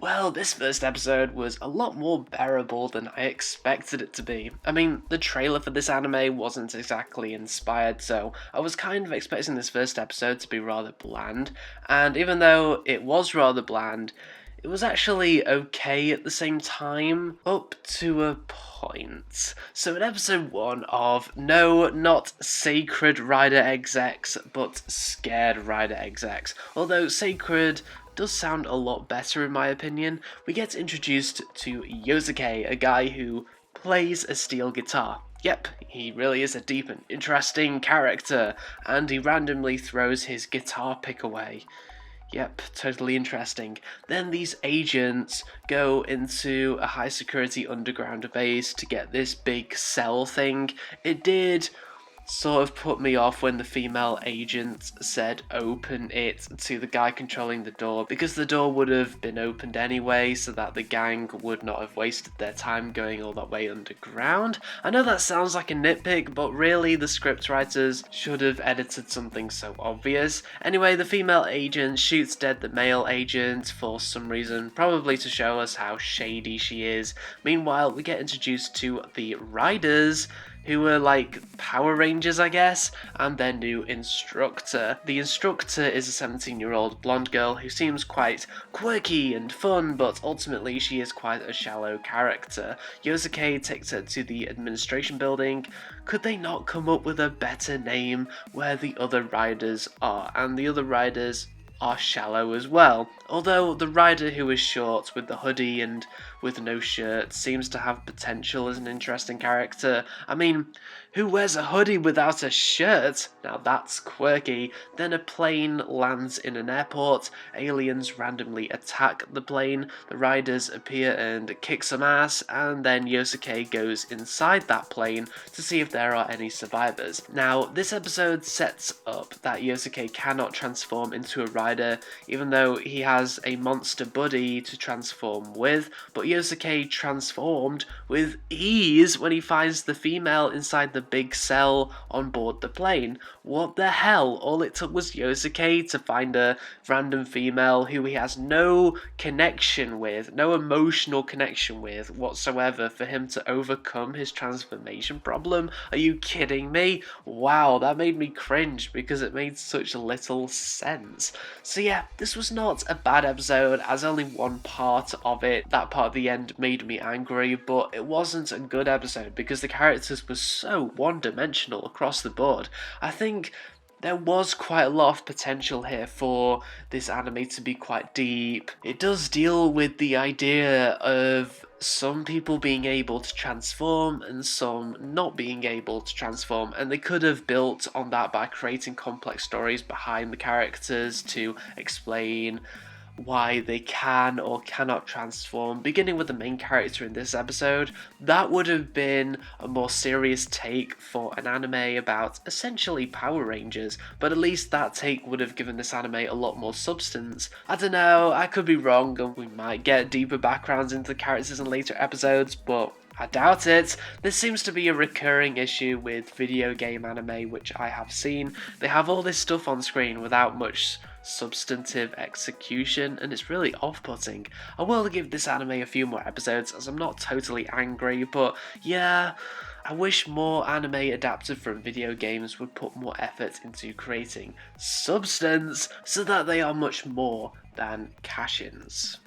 Well, this first episode was a lot more bearable than I expected it to be. I mean, the trailer for this anime wasn't exactly inspired, so I was kind of expecting this first episode to be rather bland, and even though it was rather bland, it was actually okay at the same time, up to a point. So in episode 1 of, no, not Sacred Rider Xechs, but Scared Rider Xechs, although Sacred does sound a lot better in my opinion, we get introduced to Yosuke, a guy who plays a steel guitar. Yep, he really is a deep and interesting character, and he randomly throws his guitar pick away. Yep, totally interesting. Then these agents go into a high security underground base to get this big cell thing. It did sort of put me off when the female agent said open it to the guy controlling the door, because the door would have been opened anyway so that the gang would not have wasted their time going all that way underground. I know that sounds like a nitpick, but really the scriptwriters should have edited something so obvious. Anyway, the female agent shoots dead the male agent for some reason, probably to show us how shady she is. Meanwhile, we get introduced to the Riders, who were like Power Rangers, I guess, and their new instructor. The instructor is a 17-year-old blonde girl who seems quite quirky and fun, but ultimately she is quite a shallow character. Yosuke takes her to the administration building. Could they not come up with a better name where the other riders are? And the other riders are shallow as well. Although the rider who is short with the hoodie and with no shirt seems to have potential as an interesting character. I mean, who wears a hoodie without a shirt? Now that's quirky. Then a plane lands in an airport, aliens randomly attack the plane, the riders appear and kick some ass, and then Yosuke goes inside that plane to see if there are any survivors. Now, this episode sets up that Yosuke cannot transform into a rider, even though he has a monster buddy to transform with, but Yosuke transformed with ease when he finds the female inside the big cell on board the plane. What the hell? All it took was Yosuke to find a random female who he has no connection with, no emotional connection with whatsoever, for him to overcome his transformation problem? Are you kidding me? Wow, that made me cringe because it made such little sense. So yeah, this was not a bad episode, as only one part of it, that part at the end, made me angry, but it wasn't a good episode because the characters were so one-dimensional across the board. I think there was quite a lot of potential here for this anime to be quite deep. It does deal with the idea of some people being able to transform and some not being able to transform, and they could have built on that by creating complex stories behind the characters to explain why they can or cannot transform, beginning with the main character in this episode. That would have been a more serious take for an anime about essentially Power Rangers, but at least that take would have given this anime a lot more substance. I don't know, I could be wrong and we might get deeper backgrounds into the characters in later episodes, but I doubt it. This seems to be a recurring issue with video game anime which I have seen. They have all this stuff on screen without much substantive execution, and it's really off-putting. I will give this anime a few more episodes as I'm not totally angry, but yeah, I wish more anime adapted from video games would put more effort into creating substance so that they are much more than cash-ins.